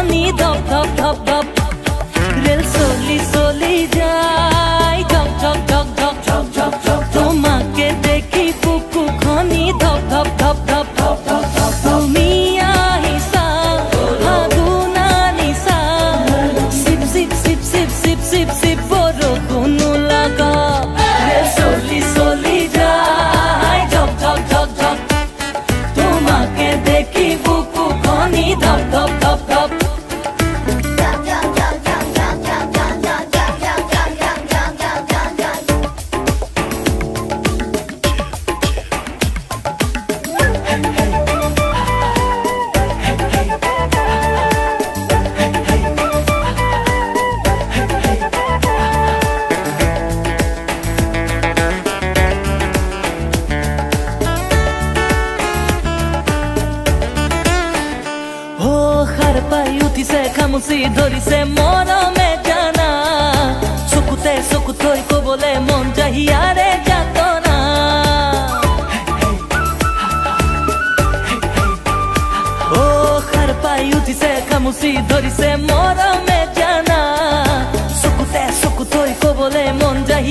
খনি ধপ ধপ ধপ ধপ রেল চলি চলি যায় ঝক ঝক ঝক ঝক ঝক ঝক ঝক তোমাকে দেখি বুকু খনি ধপ ধপ ধপ ধপ ধপ ধপ ধপ তুমি আহিছা ফাগুন আনিছা sheep sheep sheep sheep sheep sheep sheep বৰষুণ লাগা ৰেল চলি চলি যায় ঝক ঝক ঝক ঝক তোমাকে দেখি বুকু খনি ধপ ধপ ধপ ধপ পাই উঠিছে খামুচি ধৰিছে মৰমে জানা চকুতে চকু থৈ কবলে মন যায় ইয়াৰে যাতনা অ খাৰ পাই উঠিছে খামুচি ধৰিছে মৰমে জানা চকুতে চকু থৈ কবলে মন যায়